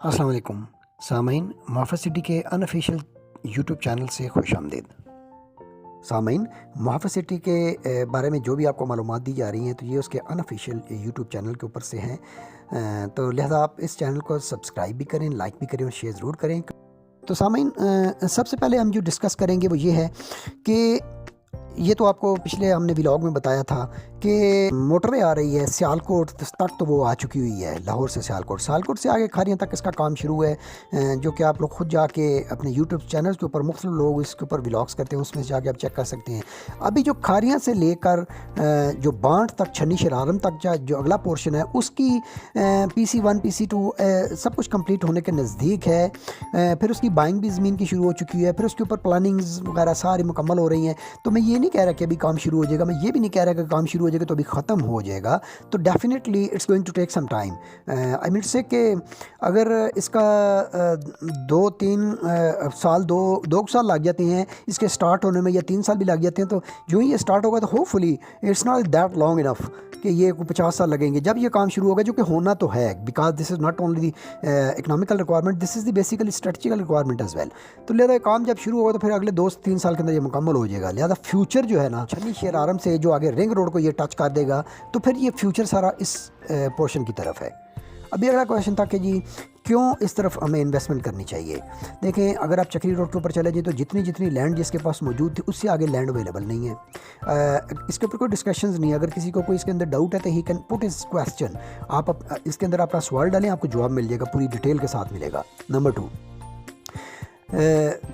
अस्सलाम वालेकुम सामीन, मुहाफ़िज़ सिटी के अनऑफिशियल यूट्यूब चैनल से खुश आमदीद। सामीन, मुहाफ़िज़ सिटी के बारे में जो भी आपको मालूमात दी जा रही हैं तो ये उसके अनऑफिशियल यूट्यूब चैनल के ऊपर से हैं। तो लिहाजा आप इस चैनल को सब्सक्राइब भी करें, लाइक भी करें और शेयर ज़रूर करें। तो सामीन, सबसे पहले हम जो डिस्कस करेंगे वो ये है कि ये तो आपको पिछले हमने व्लॉग में बताया था कि मोटरवे आ रही है सियालकोट तक, तो वो आ चुकी हुई है। लाहौर से सियालकोट से आगे खारियां तक इसका काम शुरू है, जो कि आप लोग खुद जाके अपने यूट्यूब चैनल के ऊपर मुख्तलिफ लोग इसके ऊपर व्लॉग्स करते हैं, उसमें से जाके आप चेक कर सकते हैं। अभी जो खारियां से लेकर जो बांट तक, छन्नी शरारम तक जो अगला पोर्शन है उसकी PC1 PC2 सब कुछ कंप्लीट होने के नज़दीक है। फिर उसकी बाइंग भी ज़मीन की शुरू हो चुकी है, फिर उसके ऊपर प्लानिंग्स वगैरह सारी मुकम्मल हो रही हैं। तो मैं ये नहीं कह रहा कि अभी काम शुरू हो जाएगा, मैं ये भी नहीं कह रहा कि काम शुरू हो जाएगा तो अभी ख़त्म हो जाएगा। तो definitely it's going to take some time. I mean say कि अगर इसका 2-3 साल, दो साल लग जाते हैं इसके स्टार्ट होने में, या 3 साल भी लग जाते हैं, तो जो ही ये स्टार्ट होगा तो hopefully it's not that long enough कि ये 50 साल लगेंगे जब ये काम शुरू होगा, जो कि होना तो है, because this is not only the economical requirement, this is the basically strategical requirement as well. तो लिहाजा काम जब शुरू होगा तो फिर अगले 2 से 3 साल के अंदर ये मुकम्मल हो जाएगा। लिहाजा फ्यूचर जो है ना, छन्नी शेर आरम से जो आगे रिंग रोड को ये टच कर देगा तो फिर ये फ्यूचर सारा इस पोर्शन की तरफ है। अभी अगला क्वेश्चन था कि जी क्यों इस तरफ हमें इन्वेस्टमेंट करनी चाहिए। देखें, अगर आप चक्री रोड के ऊपर चले जाए तो जितनी लैंड जिसके पास मौजूद थी उससे आगे लैंड अवेलेबल नहीं है। इसके ऊपर कोई डिस्कशंस नहीं है। अगर किसी को कोई इसके अंदर डाउट है तो ही कैन पुट इस क्वेश्चन। आप इसके अंदर अपना सवाल डालें, आपको जवाब मिल जाएगा, पूरी डिटेल के साथ मिलेगा। नंबर 2,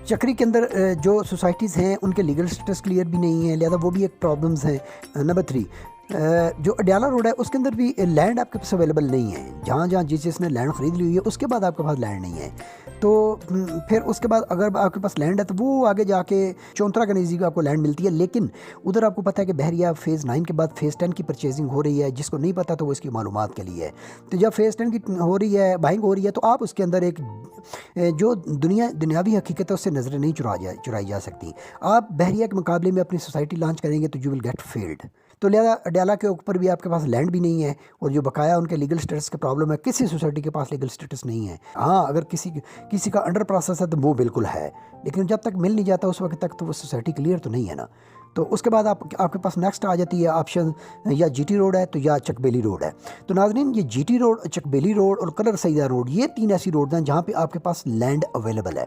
चक्री के अंदर जो सोसाइटीज़ हैं उनके लीगल स्टेटस क्लियर भी नहीं है, लिहाजा वो भी एक प्रॉब्लम्स हैं। नंबर 3, जो अडियाला रोड है उसके अंदर भी लैंड आपके पास अवेलेबल नहीं है। जहाँ जहाँ जिसने लैंड ख़रीद ली हुई है उसके बाद आपके पास लैंड नहीं है। तो फिर उसके बाद अगर आपके पास लैंड है तो वो आगे जाके चौंतरा के नज़दीक आपको लैंड मिलती है, लेकिन उधर आपको पता है कि बहरिया फ़ेज़ 9 के बाद फ़ेज़ 10 की परचेजिंग हो रही है। जिसको नहीं पता तो वो इसकी मालूमात के लिए है। तो जब फ़ेज़ 10 की हो रही है, बाइंग हो रही है, तो आप उसके अंदर एक जो दुनियावी हकीकत है उससे नज़रें नहीं चुराई जा सकती। आप बहरिया के मुकाबले में अपनी सोसाइटी लॉन्च करेंगे तो यू विल गेट फेल्ड। तो लिहाजा अडियाला के ऊपर भी आपके पास लैंड भी नहीं है, और जो बकाया उनके लीगल स्टेटस का प्रॉब्लम है, किसी सोसाइटी के पास लीगल स्टेटस नहीं है। हाँ, अगर किसी का अंडर प्रोसेस है तो वो बिल्कुल है, लेकिन जब तक मिल नहीं जाता उस वक्त तक तो वो सोसाइटी क्लियर तो नहीं है ना। तो उसके बाद आपके पास नेक्स्ट आ जाती है ऑप्शन, या GT रोड है तो या चकबेली रोड है। तो नाज़रीन, ये GT रोड, चकबेली रोड और कलर सईदा रोड, ये 3 ऐसी रोड हैं जहाँ पे आपके पास लैंड अवेलेबल है।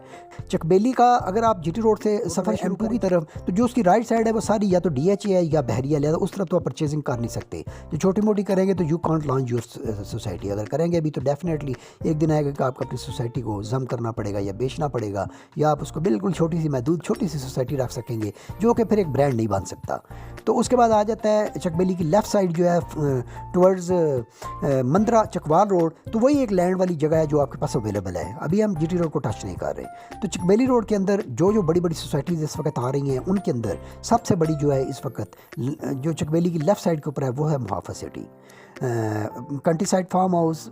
चकबेली का अगर आप GT रोड से सफ़र M2 की तरफ, तो जो उसकी राइट साइड है वो सारी या तो DHA है या बहरिया, लिहाजा उस तरफ तो आप परचेजिंग कर नहीं सकते। जो छोटी मोटी करेंगे तो you can't launch your society. अगर करेंगे अभी तो डेफिनेटली एक दिन आएगा कि आपको अपनी सोसाइटी को जम करना पड़ेगा या बेचना पड़ेगा, या आप उसको बिल्कुल छोटी सी महदूद छोटी सी सोसाइटी रख सकेंगे जो कि फिर एक ब्रांड नहीं बन सकता। तो उसके बाद आ जाता है चकबेली की लेफ़्ट साइड जो है टुवर्ड्स मंदरा चकवाल रोड, तो वही एक लैंड वाली जगह है जो आपके पास अवेलेबल है। अभी हम GT रोड को टच नहीं कर रहे। तो चकबेली रोड के अंदर जो बड़ी बड़ी सोसाइटीज़ इस वक्त आ रही हैं उनके अंदर सबसे बड़ी जो है इस वक्त जो चकबेली की लेफ़्ट साइड के ऊपर है वो है Muhafiz city, country side farm house,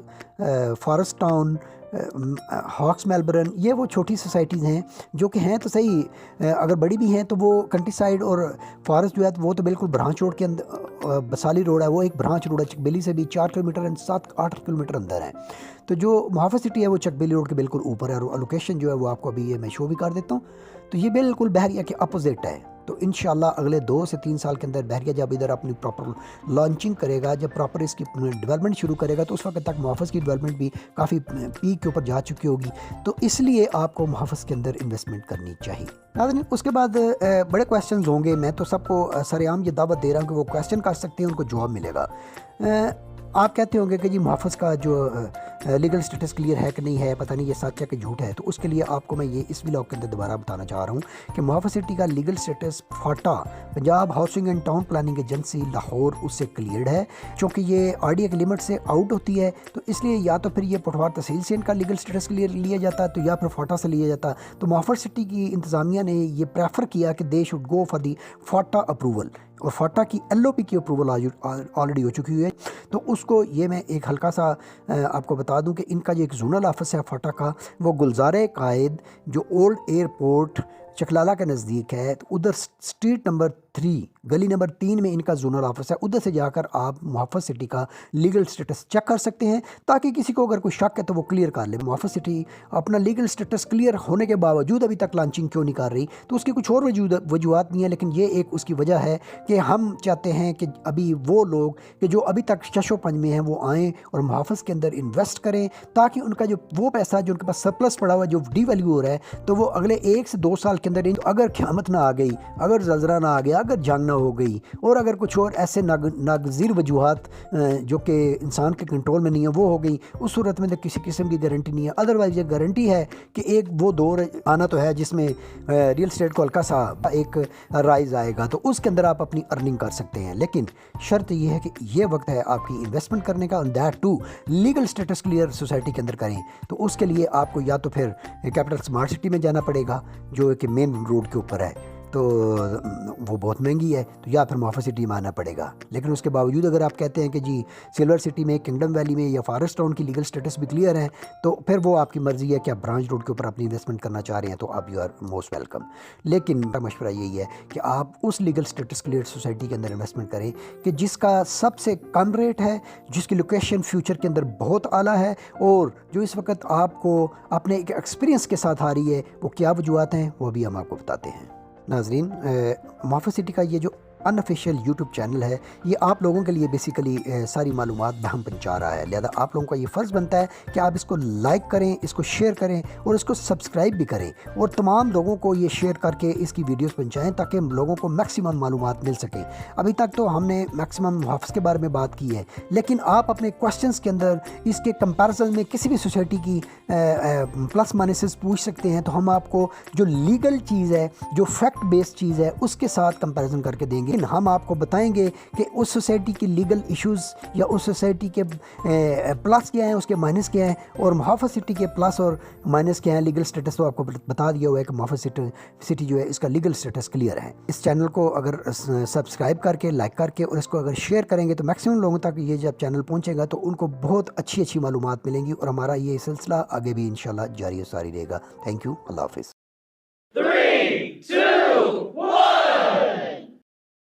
forest town, hawks Melbourne. ये वो छोटी सोसाइटीज़ हैं जो कि हैं तो सही, अगर बड़ी भी हैं तो वो कंट्री साइड और फॉरेस्ट जो है तो वो तो बिल्कुल ब्रांच रोड के अंदर, बसाली रोड है वो एक ब्रांच रोड है, चकबेली से भी 4 किलोमीटर एंड 7-8 किलोमीटर अंदर है। तो जो मुहाफ़िज़ सिटी है वो चकबेली रोड के बिल्कुल ऊपर है, और लोकेशन जो है वो आपको अभी ये मैं शो भी कर देता हूँ। तो ये बिल्कुल बहरिया के अपोजिट है। तो इंशाल्लाह अगले 2 से 3 साल के अंदर बहरिया जब इधर अपनी प्रॉपर लॉन्चिंग करेगा, जब प्रॉपर इसकी डेवलपमेंट शुरू करेगा, तो उस वक्त तक मुहाफ़िज़ की डेवलपमेंट भी काफ़ी पीक के ऊपर जा चुकी होगी। तो इसलिए आपको मुहाफ़िज़ के अंदर इन्वेस्टमेंट करनी चाहिए। नाज़रीन, उसके बाद बड़े क्वेश्चन होंगे, मैं तो सबको सरेआम ये दावत दे रहा हूँ कि वो क्वेश्चन कर सकते हैं, उनको जवाब मिलेगा। आप कहते होंगे कि जी मुहाफ़िज़ का जो लीगल स्टेटस क्लियर है कि नहीं है, पता नहीं ये सच है कि झूठ है। तो उसके लिए आपको मैं ये इस व्लॉग के अंदर दोबारा बताना चाह रहा हूँ कि मुहाफ़िज़ सिटी का legal status Phata, Punjab housing and town planning agency Lahore, उससे क्लियर्ड है। चूँकि ये RDA की लिमिट से आउट होती है तो इसलिए या तो फिर ये पटवार तहसील से इनका लीगल स्टेटस क्लियर लिया जाता है, तो या फिर फाटा से लिया जाता। तो मुहाफ़िज़ सिटी की इंतज़ामिया ने ये प्रेफर किया कि they should go for the Phata approval, और फाटा की LOP की अप्रूवल ऑलरेडी हो चुकी है। तो उसको ये मैं एक हल्का सा आपको बता दूं कि इनका जो एक जोनल ऑफिस है फाटा का, वो गुलज़ार कायद जो ओल्ड एयरपोर्ट चकलाला के नज़दीक है, तो उधर स्ट्रीट नंबर 3 गली नंबर 3 में इनका जोनल ऑफिस है। उधर से जाकर आप मुहाफ़िज़ सिटी का लीगल स्टेटस चेक कर सकते हैं, ताकि किसी को अगर कोई शक है तो वो क्लियर कर ले। मुहाफ़िज़ सिटी अपना लीगल स्टेटस क्लियर होने के बावजूद अभी तक लॉन्चिंग क्यों नहीं कर रही, तो उसकी कुछ और वजूहत नहीं है, लेकिन ये एक उसकी वजह है कि हम चाहते हैं कि अभी वो लोग कि जो अभी तक शशो पंज में हैं वो आएँ और मुहाफ़िज़ के अंदर इन्वेस्ट करें, ताकि उनका जो वो पैसा जो उनके पास सरप्लस पड़ा हुआ है, जो डिवैल्यू हो रहा है, तो वो अगले 1 से 2 साल के अंदर अगर क़यामत ना आ गई, अगर ज़लज़ला ना आ गया, अगर जंग ना हो गई, और अगर कुछ और ऐसे नागज़ीर वजूहात जो कि इंसान के कंट्रोल में नहीं है वो हो गई, उस सूरत में तो किसी किस्म की गारंटी नहीं है। अदरवाइज़ ये गारंटी है कि एक वो दौर आना तो है जिसमें रियल एस्टेट को हल्का सा एक राइज आएगा, तो उसके अंदर आप अपनी अर्निंग कर सकते हैं। लेकिन शर्त ये है कि ये वक्त है आपकी इन्वेस्टमेंट करने का, और that too legal status clear society के अंदर करें। तो उसके लिए आपको या तो फिर कैपिटल स्मार्ट सिटी में जाना पड़ेगा जो कि मेन रोड के ऊपर है, तो वो बहुत महंगी है, तो या फिर मुहाफ़िज़ सिटी में आना पड़ेगा। लेकिन उसके बावजूद अगर आप कहते हैं कि जी सिल्वर सिटी में, किंगडम वैली में या फॉरेस्ट टाउन की लीगल स्टेटस भी क्लियर है, तो फिर वो आपकी मर्ज़ी है कि आप ब्रांच रोड के ऊपर अपनी इन्वेस्टमेंट करना चाह रहे हैं, तो आप यू आर मोस्ट वेलकम। लेकिन मेरा मशवरा यही है कि आप उस लीगल स्टेटस क्लियर सोसाइटी के अंदर इन्वेस्टमेंट करें कि जिसका सबसे कम रेट है, जिसकी लोकेशन फ्यूचर के अंदर बहुत आला है, और जो इस वक्त आपको अपने एक एक्सपीरियंस के साथ आ रही है। वो क्या वजूहत हैं वो भी हम आपको बताते हैं। नाज़रीन, मुहाफ़िज़ सिटी का ये जो अनऑफिशियल यूट्यूब चैनल है, ये आप लोगों के लिए बेसिकली सारी मालूमात बहम पहुंचा रहा है, लिहाजा आप लोगों का ये फ़र्ज़ बनता है कि आप इसको लाइक करें, इसको शेयर करें और इसको सब्सक्राइब भी करें, और तमाम लोगों को ये शेयर करके इसकी वीडियोस पहुंचाएं ताकि लोगों को मैक्सिमम मालूमात मिल सकें। अभी तक तो हमने मैक्सिमम मुहाफ़िज़ के बारे में बात की है, लेकिन आप अपने क्वेश्चंस के अंदर इसके कंपैरिजन में किसी भी सोसाइटी की प्लस माइनसेस पूछ सकते हैं, तो हम आपको जो लीगल चीज़ है, जो फैक्ट बेस्ड चीज़ है, उसके साथ कंपैरिजन करके देंगे। हम आपको बताएंगे कि उस सोसाइटी की लीगल इश्यूज़ या उस सोसाइटी के प्लस क्या हैं, उसके माइनस क्या हैं, और मुहाफ़िज़ सिटी के प्लस और माइनस क्या हैं। लीगल स्टेटस तो आपको बता दिया हुआ है कि मुहाफ़िज़ सिटी जो है इसका लीगल स्टेटस क्लियर है। इस चैनल को अगर सब्सक्राइब करके, लाइक करके और इसको अगर शेयर करेंगे तो मैक्सिमम लोगों तक ये जब चैनल पहुँचेगा तो उनको बहुत अच्छी अच्छी मालूमात मिलेंगी, और हमारा ये सिलसिला आगे भी इंशाल्लाह जारी सारी रहेगा। Thank you. अल्लाह हाफ़िज़।